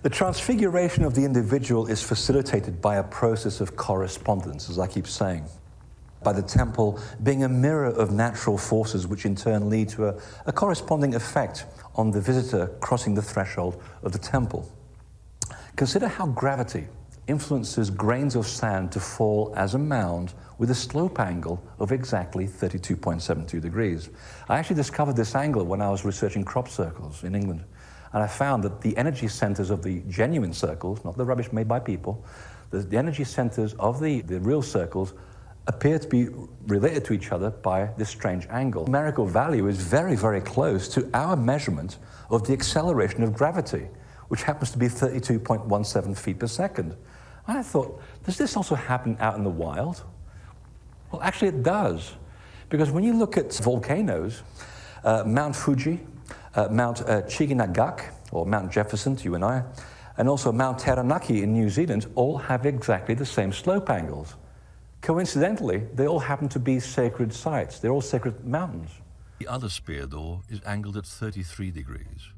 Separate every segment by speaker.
Speaker 1: The transfiguration of the individual is facilitated by a process of correspondence, as I keep saying, by the temple being a mirror of natural forces which in turn lead to a corresponding effect on the visitor crossing the threshold of the temple. Consider how gravity influences grains of sand to fall as a mound with a slope angle of exactly 32.72 degrees. I actually discovered this angle when I was researching crop circles in England. And I found that the energy centers of the genuine circles, not the rubbish made by people, the energy centers of the real circles appear to be related to each other by this strange angle. Numerical value is very, very close to our measurement of the acceleration of gravity, which happens to be 32.17 feet per second. And I thought, does this also happen out in the wild? Well, actually it does. Because when you look at volcanoes, Mount Fuji, Mount Chiginagak, or Mount Jefferson to you and I, and also Mount Taranaki in New Zealand, all have exactly the same slope angles. Coincidentally, they all happen to be sacred sites. They're all sacred mountains.
Speaker 2: The other spear door is angled at 33 degrees.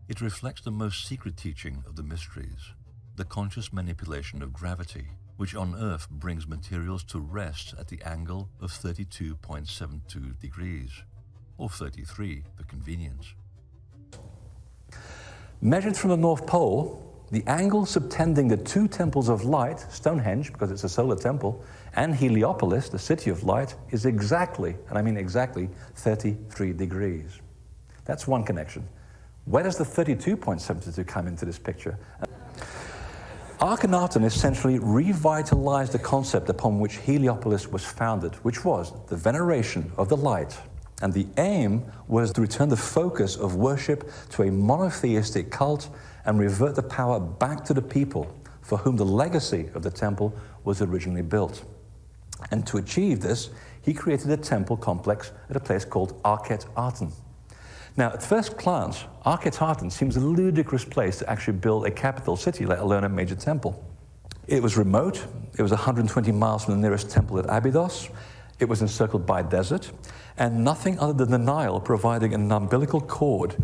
Speaker 2: It reflects the most secret teaching of the mysteries, the conscious manipulation of gravity, which on Earth brings materials to rest at the angle of 32.72 degrees, or 33 for convenience.
Speaker 1: Measured from the North Pole, the angle subtending the two temples of light, Stonehenge, because it's a solar temple, and Heliopolis, the city of light, is exactly, and I mean exactly, 33 degrees. That's one connection. Where does the 32.72 come into this picture? Akhenaten essentially revitalized the concept upon which Heliopolis was founded, which was the veneration of the light. And the aim was to return the focus of worship to a monotheistic cult and revert the power back to the people for whom the legacy of the temple was originally built. And to achieve this, he created a temple complex at a place called Akhet Aten. Now, at first glance, Akhet Aten seems a ludicrous place to actually build a capital city, let alone a major temple. It was remote. It was 120 miles from the nearest temple at Abydos. It was encircled by desert, and nothing other than the Nile providing an umbilical cord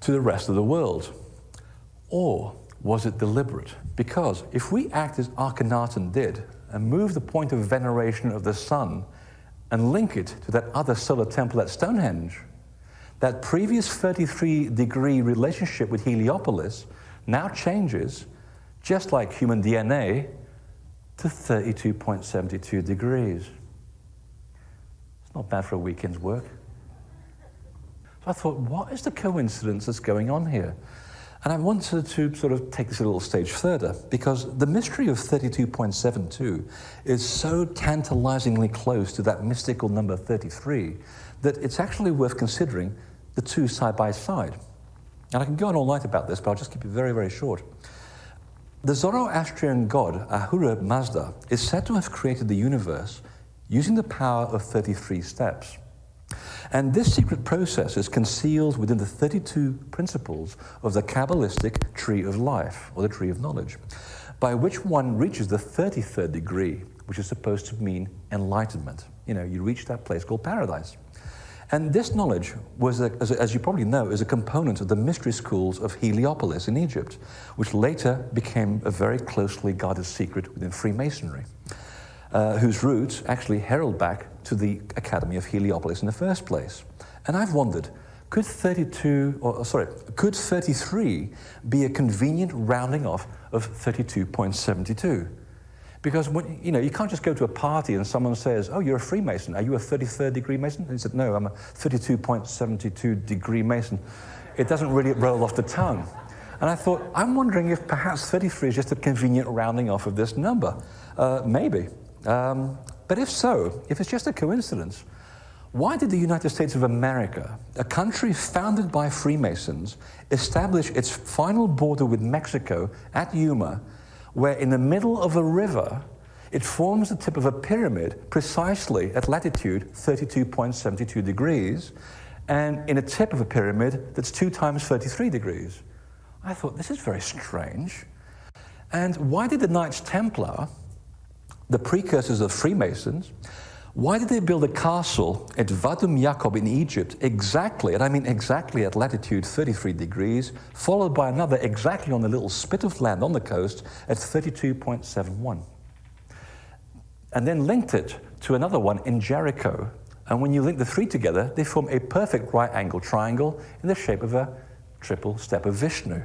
Speaker 1: to the rest of the world. Or was it deliberate? Because if we act as Akhenaten did and move the point of veneration of the sun and link it to that other solar temple at Stonehenge, that previous 33-degree relationship with Heliopolis now changes, just like human DNA, to 32.72 degrees. It's not bad for a weekend's work. So I thought, what is the coincidence that's going on here? And I wanted to sort of take this a little stage further, because the mystery of 32.72 is so tantalizingly close to that mystical number 33 that it's actually worth considering the two side by side. And I can go on all night about this, but I'll just keep it very, very short. The Zoroastrian god Ahura Mazda is said to have created the universe using the power of 33 steps. And this secret process is concealed within the 32 principles of the Kabbalistic tree of life, or the tree of knowledge, by which one reaches the 33rd degree, which is supposed to mean enlightenment. You know, you reach that place called paradise. And this knowledge was, as you probably know, is a component of the mystery schools of Heliopolis in Egypt, which later became a very closely guarded secret within Freemasonry, whose roots actually herald back to the Academy of Heliopolis in the first place. And I've wondered, could 33 be a convenient rounding off of 32.72? Because you know, you can't just go to a party and someone says, oh, you're a Freemason, are you a 33rd degree Mason? And he said, no, I'm a 32.72 degree Mason. It doesn't really roll off the tongue. And I thought, I'm wondering if perhaps 33 is just a convenient rounding off of this number. Maybe. But if so, if it's just a coincidence, why did the United States of America, a country founded by Freemasons, establish its final border with Mexico at Yuma, where in the middle of a river, it forms the tip of a pyramid precisely at latitude 32.72 degrees, and in a tip of a pyramid that's 2 times 33 degrees? I thought, this is very strange. And why did the Knights Templar, the precursors of Freemasons, Why did they build a castle at Vadum Jacob in Egypt exactly, and I mean exactly at latitude 33 degrees, followed by another exactly on the little spit of land on the coast at 32.71? And then linked it to another one in Jericho. And when you link the three together, they form a perfect right-angled triangle in the shape of a triple step of Vishnu.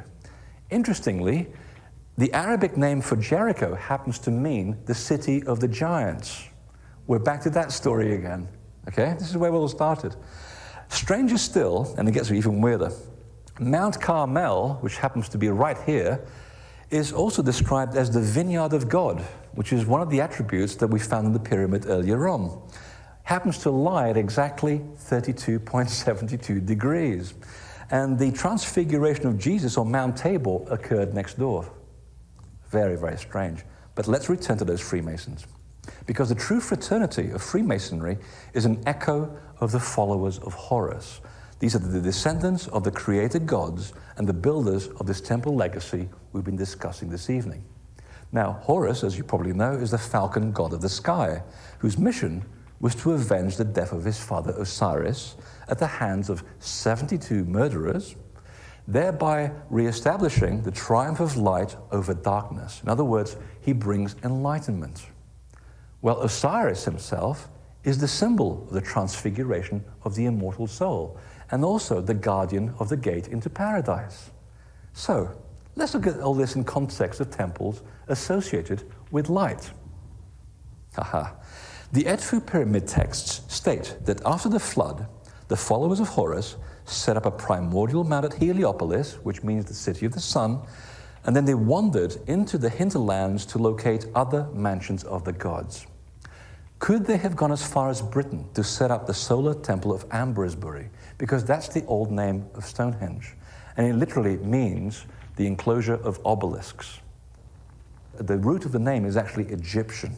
Speaker 1: Interestingly, the Arabic name for Jericho happens to mean the city of the giants. We're back to that story again, okay? This is where we all started. Stranger still, and it gets even weirder, Mount Carmel, which happens to be right here, is also described as the vineyard of God, which is one of the attributes that we found in the pyramid earlier on. Happens to lie at exactly 32.72 degrees. And the transfiguration of Jesus on Mount Tabor occurred next door. Very, very strange. But let's return to those Freemasons. Because the true fraternity of Freemasonry is an echo of the followers of Horus. These are the descendants of the created gods and the builders of this temple legacy we've been discussing this evening. Now, Horus, as you probably know, is the falcon god of the sky, whose mission was to avenge the death of his father Osiris at the hands of 72 murderers, thereby re-establishing the triumph of light over darkness. In other words, he brings enlightenment. Well, Osiris himself is the symbol of the transfiguration of the immortal soul, and also the guardian of the gate into paradise. So, let's look at all this in context of temples associated with light. Haha. The Edfu pyramid texts state that after the flood, the followers of Horus set up a primordial mount at Heliopolis, which means the city of the sun, and then they wandered into the hinterlands to locate other mansions of the gods. Could they have gone as far as Britain to set up the solar temple of Ambresbury? Because that's the old name of Stonehenge, and it literally means the enclosure of obelisks. The root of the name is actually Egyptian.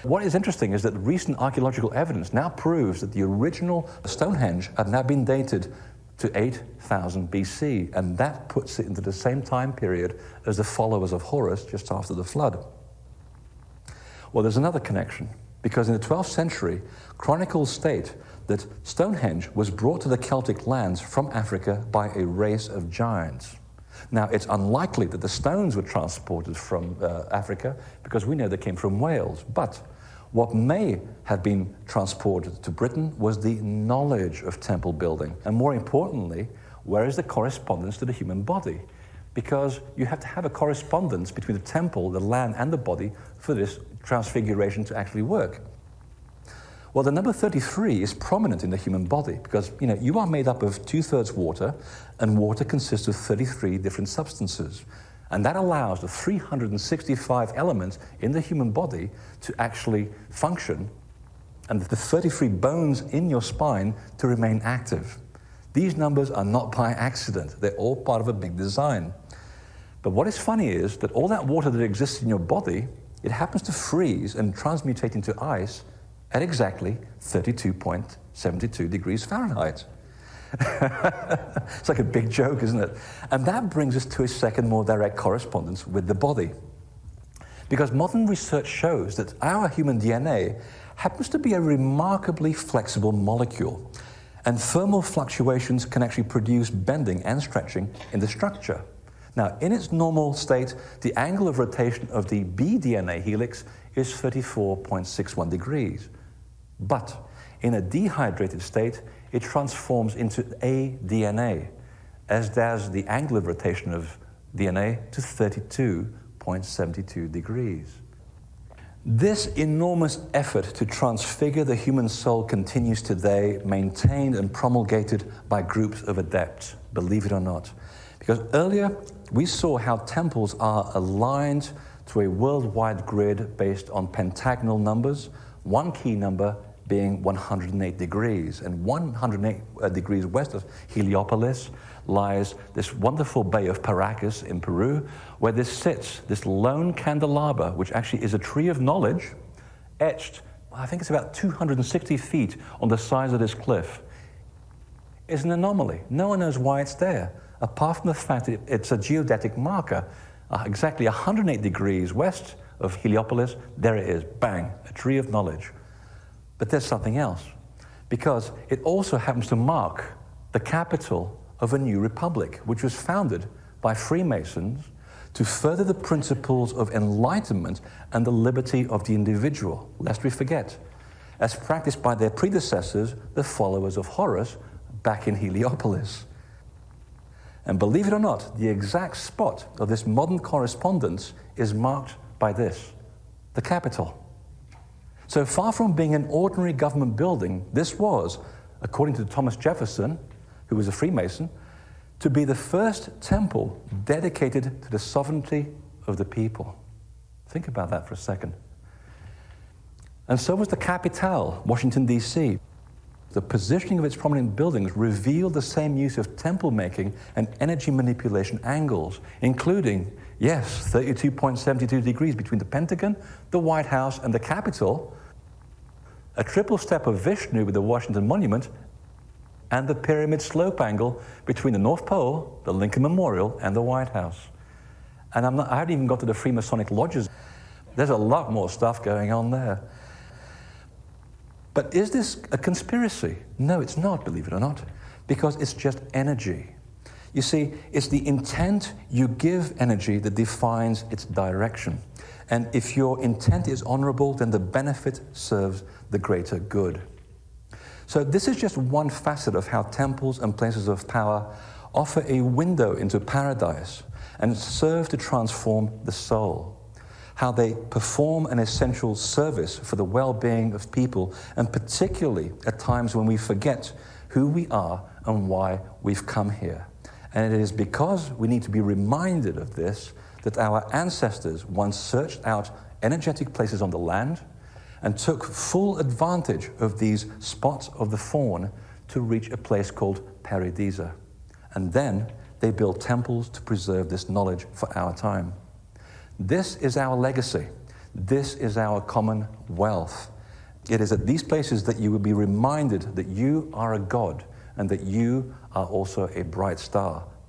Speaker 1: What is interesting is that recent archaeological evidence now proves that the original Stonehenge had now been dated to 8000 BC, and that puts it into the same time period as the followers of Horus just after the flood. Well, there's another connection, because in the 12th century, chronicles state that Stonehenge was brought to the Celtic lands from Africa by a race of giants. Now, it's unlikely that the stones were transported from Africa, because we know they came from Wales, but what may have been transported to Britain was the knowledge of temple building. And more importantly, where is the correspondence to the human body? Because you have to have a correspondence between the temple, the land, and the body for this transfiguration to actually work. Well, the number 33 is prominent in the human body because, you are made up of 2/3 water, and water consists of 33 different substances. And that allows the 365 elements in the human body to actually function, and the 33 bones in your spine to remain active. These numbers are not by accident. They're all part of a big design. But what is funny is that all that water that exists in your body, it happens to freeze and transmutate into ice at exactly 32.72 degrees Fahrenheit. It's like a big joke, isn't it? And that brings us to a second, more direct correspondence with the body. Because modern research shows that our human DNA happens to be a remarkably flexible molecule, and thermal fluctuations can actually produce bending and stretching in the structure. Now, in its normal state, the angle of rotation of the bDNA helix is 34.61 degrees. But in a dehydrated state, it transforms into aDNA, as does the angle of rotation of DNA to 32.72 degrees. This enormous effort to transfigure the human soul continues today, maintained and promulgated by groups of adepts, believe it or not. Because earlier, we saw how temples are aligned to a worldwide grid based on pentagonal numbers, one key number being 108 degrees. And 108 degrees west of Heliopolis lies this wonderful bay of Paracas in Peru, where this sits, this lone candelabra, which actually is a tree of knowledge, etched, I think it's about 260 feet on the sides of this cliff. It's an anomaly. No one knows why it's there, apart from the fact that it's a geodetic marker. Exactly 108 degrees west of Heliopolis, there it is, bang, a tree of knowledge. But there's something else, because it also happens to mark the capital of a new republic, which was founded by Freemasons to further the principles of enlightenment and the liberty of the individual, lest we forget, as practiced by their predecessors, the followers of Horus, back in Heliopolis. And believe it or not, the exact spot of this modern correspondence is marked by this, the Capitol. So far from being an ordinary government building, this was, according to Thomas Jefferson, who was a Freemason, to be the first temple dedicated to the sovereignty of the people. Think about that for a second. And so was the Capitol, Washington, D.C. The positioning of its prominent buildings revealed the same use of temple making and energy manipulation angles, including, yes, 32.72 degrees between the Pentagon, the White House, and the Capitol, a triple step of Vishnu with the Washington Monument, and the pyramid slope angle between the North Pole, the Lincoln Memorial, and the White House. And I haven't even got to the Freemasonic lodges. There's a lot more stuff going on there. But is this a conspiracy? No, it's not, believe it or not, because it's just energy. You see, it's the intent you give energy that defines its direction. And if your intent is honorable, then the benefit serves the greater good. So this is just one facet of how temples and places of power offer a window into paradise and serve to transform the soul. How they perform an essential service for the well-being of people, and particularly at times when we forget who we are and why we've come here. And it is because we need to be reminded of this that our ancestors once searched out energetic places on the land and took full advantage of these spots of the fawn to reach a place called Paradisa. And then they built temples to preserve this knowledge for our time. This is our legacy. This is our common wealth. It is at these places that you will be reminded that you are a god and that you are also a bright star.